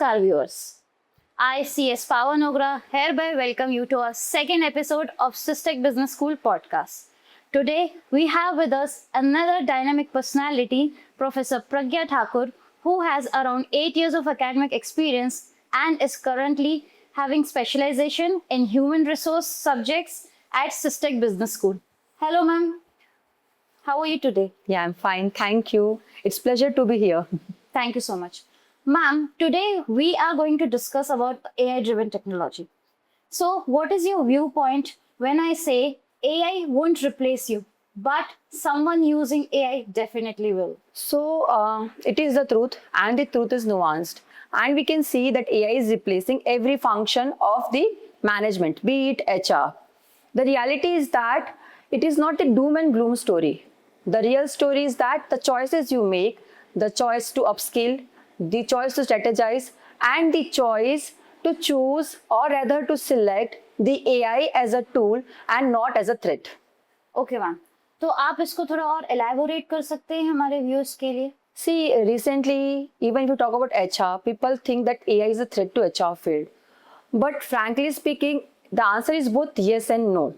Namaskar viewers. I, CS Pavanogra, hereby welcome you to our second episode of Systech Business School podcast. Today, we have with us another dynamic personality, Professor Pragya Thakur, who has around 8 years of academic experience and is currently having specialization in human resource subjects at Systech Business School. Hello, ma'am. How are you today? Yeah, I'm fine. Thank you. It's pleasure to be here. Thank you so much. Ma'am, today we are going to discuss about AI-driven technology. So, what is your viewpoint when I say AI won't replace you, but someone using AI definitely will? So, it is the truth, and the truth is nuanced. And we can see that AI is replacing every function of the management, be it HR. The reality is that it is not a doom and gloom story. The real story is that the choices you make, the choice to upskill, the choice to strategize, and the choice to choose or rather to select the AI as a tool and not as a threat. Okay, ma'am. तो आप इसको थोड़ा और elaborate कर सकते हैं हमारे viewers के लिए? See, recently, even if you talk about HR, people think that AI is a threat to HR field. But frankly speaking, the answer is both yes and no.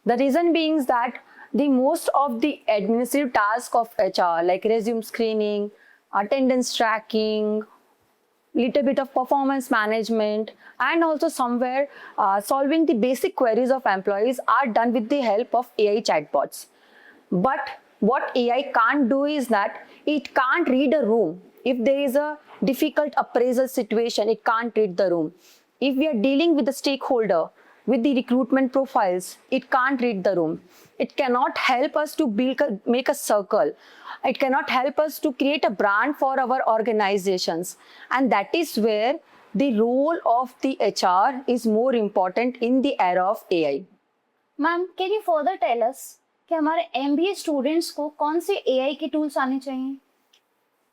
The reason being is that the most of the administrative tasks of HR, like resume screening, attendance tracking, little bit of performance management, and also somewhere solving the basic queries of employees are done with the help of AI chatbots. But what AI can't do is that it can't read a room. If there is a difficult appraisal situation, it can't read the room. If we are dealing with the stakeholder, with the recruitment profiles, it can't read the room. It cannot help us to make a circle. It cannot help us to create a brand for our organizations. And that is where the role of the HR is more important in the era of AI. Ma'am, can you further tell us कि हमारे MBA students को कौन से AI के tools आने चाहिए?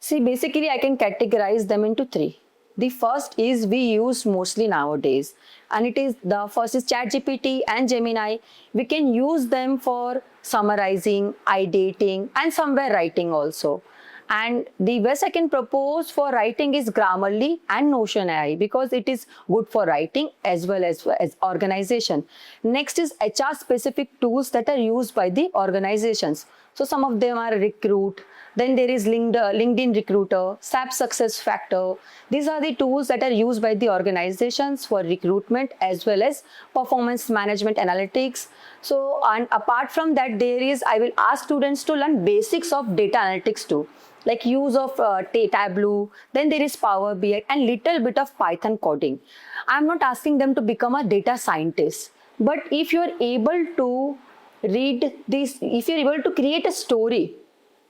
See, basically, I can categorize them into three. The first is we use mostly nowadays, and it is the first is ChatGPT and Gemini. We can use them for summarizing, ideating, and somewhere writing also. And the best I can propose for writing is Grammarly and Notion AI because it is good for writing as well as organization. Next is HR specific tools that are used by the organizations. So some of them are Recruit. Then there is LinkedIn Recruiter, SAP Success Factor. These are the tools that are used by the organizations for recruitment as well as performance management analytics. So, and apart from that, I will ask students to learn basics of data analytics too, like use of Tableau. Then there is Power BI and little bit of Python coding. I'm not asking them to become a data scientist, but if you're able to read this, if you're able to create a story,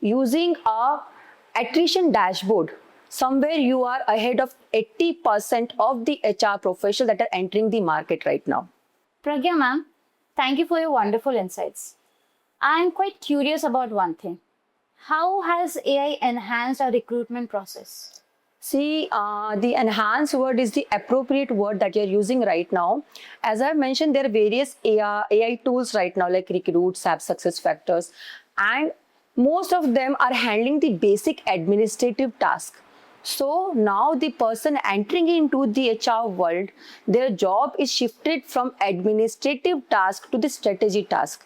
using a attrition dashboard, somewhere you are ahead of 80% of the HR professionals that are entering the market right now. Pragya ma'am, thank you for your wonderful insights. I am quite curious about one thing. How has AI enhanced our recruitment process? See, the enhanced word is the appropriate word that you're using right now. As I've mentioned, there are various AI tools right now like Recruit, SAP Success Factors, and most of them are handling the basic administrative task. So now the person entering into the HR world, their job is shifted from administrative task to the strategy task.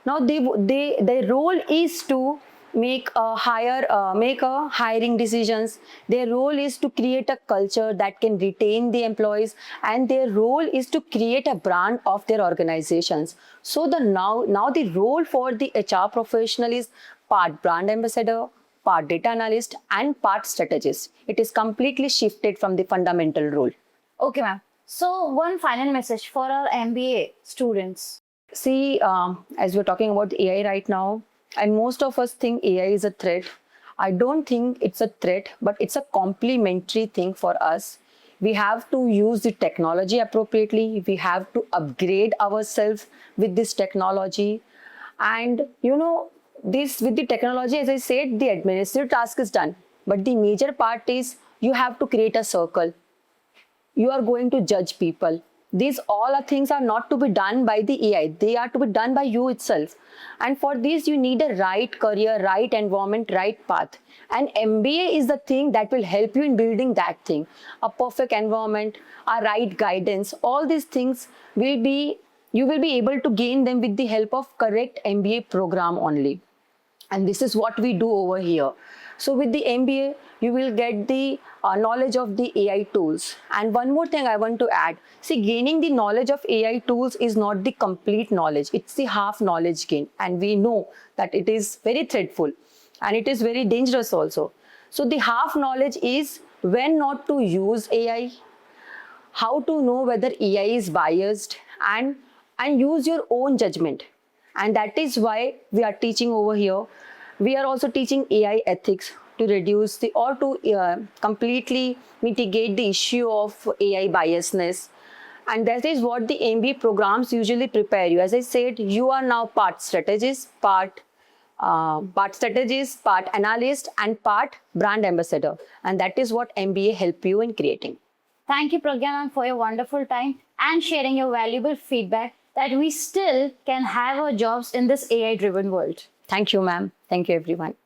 Now their role is to make hiring decisions. Their role is to create a culture that can retain the employees, and their role is to create a brand of their organizations. So now the role for the HR professional is part brand ambassador, part data analyst, and part strategist. It is completely shifted from the fundamental role. Okay, ma'am. So, one final message for our MBA students. See, as we're talking about AI right now, and most of us think AI is a threat. I don't think it's a threat, but it's a complementary thing for us. We have to use the technology appropriately. We have to upgrade ourselves with this technology. And this with the technology, as I said, the administrative task is done. But the major part is you have to create a circle. You are going to judge people. These all are things are not to be done by the AI. They are to be done by you itself. And for this, you need a right career, right environment, right path. And MBA is the thing that will help you in building that thing. A perfect environment, a right guidance, all these things will be, you will be able to gain them with the help of correct MBA program only. And this is what we do over here. So with the MBA, you will get the knowledge of the AI tools. And one more thing I want to add, see, gaining the knowledge of AI tools is not the complete knowledge. It's the half knowledge gain. And we know that it is very threatful and it is very dangerous also. So the half knowledge is when not to use AI, how to know whether AI is biased, and use your own judgment. And that is why we are teaching over here. We are also teaching AI ethics to reduce the or to completely mitigate the issue of AI biasness. And that is what the MBA programs usually prepare you. As I said, you are now part strategist, part analyst, and part brand ambassador. And that is what MBA help you in creating. Thank you, Pragya ma'am, for your wonderful time and sharing your valuable feedback that we still can have our jobs in this AI-driven world. Thank you, ma'am. Thank you, everyone.